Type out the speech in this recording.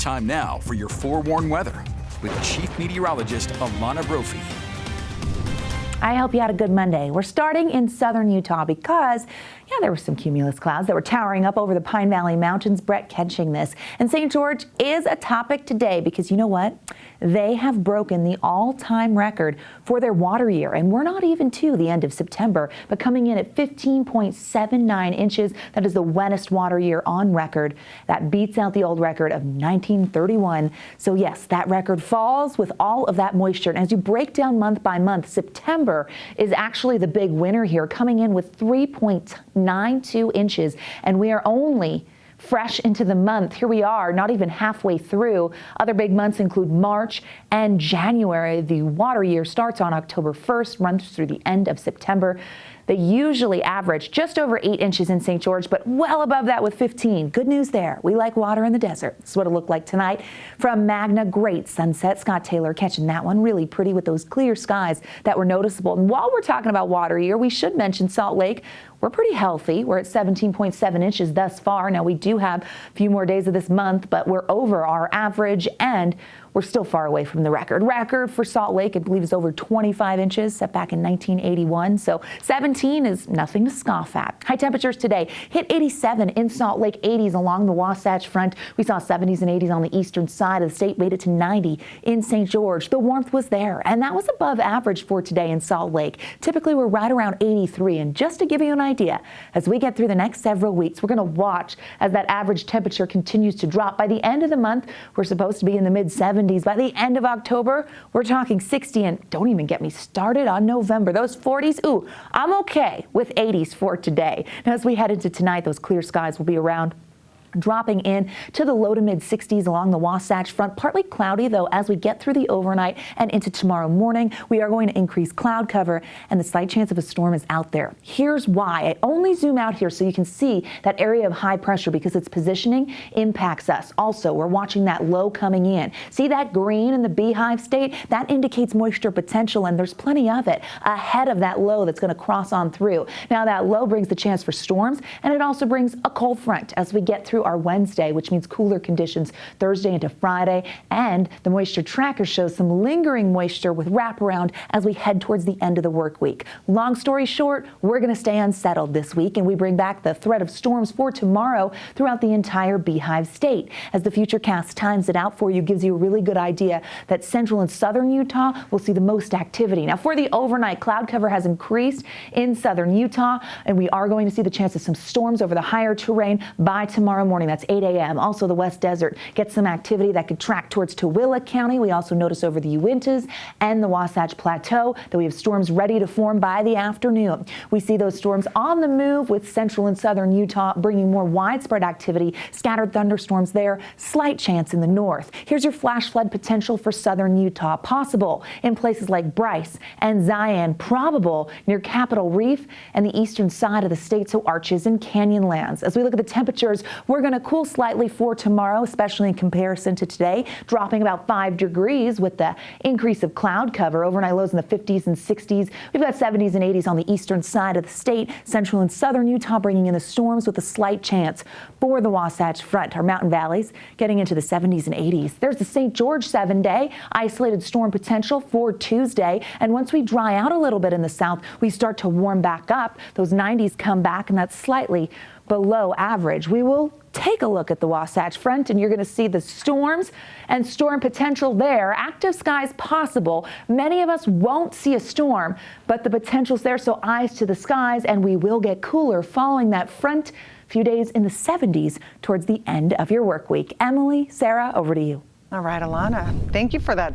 Time now for your forewarned weather with Chief Meteorologist Alana Brophy. I hope you had a good Monday. We're starting in southern Utah because, there were some cumulus clouds that were towering up over the Pine Valley Mountains. Brett catching this. And St. George is a topic today because you know what? They have broken the all-time record for their water year. And we're not even to the end of September, but coming in at 15.79 inches. That is the wettest water year on record. That beats out the old record of 1931. So yes, that record falls with all of that moisture. And as you break down month by month, September is actually the big winner here, coming in with 3.92 inches. And we are only fresh into the month. Here we are, not even halfway through. Other big months include March and January. The water year starts on October 1st, runs through the end of September. They usually average just over 8 inches in St. George, but well above that with 15. Good news there. We like water in the desert. That's what it looked like tonight. From Magna, great sunset. Scott Taylor catching that one. Really pretty with those clear skies that were noticeable. And while we're talking about water year, we should mention Salt Lake. We're pretty healthy. We're at 17.7 inches thus far. Now, we do have a few more days of this month, but we're over our average and we're still far away from the record. Record for Salt Lake, I believe, is over 25 inches, set back in 1981. So 17 is nothing to scoff at. High temperatures today hit 87 in Salt Lake, 80s along the Wasatch Front. We saw 70s and 80s on the eastern side of the state, made it to 90 in St. George. The warmth was there, and that was above average for today in Salt Lake. Typically, we're right around 83. And just to give you an idea, as we get through the next several weeks, we're going to watch as that average temperature continues to drop. By the end of the month, we're supposed to be in the mid-70s. By the end of October, we're talking 60, and don't even get me started on November. Those 40s, ooh, I'm okay with 80s for today. Now, as we head into tonight, those clear skies will be around, dropping in to the low to mid 60s along the Wasatch Front. Partly cloudy, though, as we get through the overnight and into tomorrow morning. We are going to increase cloud cover, and the slight chance of a storm is out there. Here's why. I only zoom out here so you can see that area of high pressure because its positioning impacts us. Also, we're watching that low coming in. See that green in the beehive state? That indicates moisture potential, and there's plenty of it ahead of that low that's going to cross on through. Now, that low brings the chance for storms, and it also brings a cold front as we get through our Wednesday, which means cooler conditions Thursday into Friday. And the moisture tracker shows some lingering moisture with wraparound as we head towards the end of the work week. Long story short, we're going to stay unsettled this week, and we bring back the threat of storms for tomorrow throughout the entire beehive state. As the Futurecast times it out for you, gives you a really good idea that central and southern Utah will see the most activity. Now, for the overnight, cloud cover has increased in southern Utah, and we are going to see the chance of some storms over the higher terrain by tomorrow morning. That's 8 a.m. Also, the West Desert gets some activity that could track towards Tooele County. We also notice over the Uintas and the Wasatch Plateau that we have storms ready to form by the afternoon. We see those storms on the move with central and southern Utah bringing more widespread activity, scattered thunderstorms there, slight chance in the north. Here's your flash flood potential for southern Utah, possible in places like Bryce and Zion, probable near Capitol Reef and the eastern side of the state, so Arches and Canyonlands. As we look at the temperatures, we're going to cool slightly for tomorrow, especially in comparison to today, dropping about 5 degrees with the increase of cloud cover. Overnight lows in the 50s and 60s. We've got 70s and 80s on the eastern side of the state. Central and southern Utah bringing in the storms with a slight chance for the Wasatch Front. Our mountain valleys getting into the 70s and 80s. There's the St. George 7-day isolated storm potential for Tuesday. And once we dry out a little bit in the south, we start to warm back up. Those 90s come back, and that's slightly below average. We will take a look at the Wasatch Front, and you're going to see the storms and storm potential there. Active skies possible. Many of us won't see a storm, but the potential's there, so eyes to the skies, and we will get cooler following that front. Few days in the 70s towards the end of your work week. Emily, Sarah, over to you. All right, Alana, thank you for that.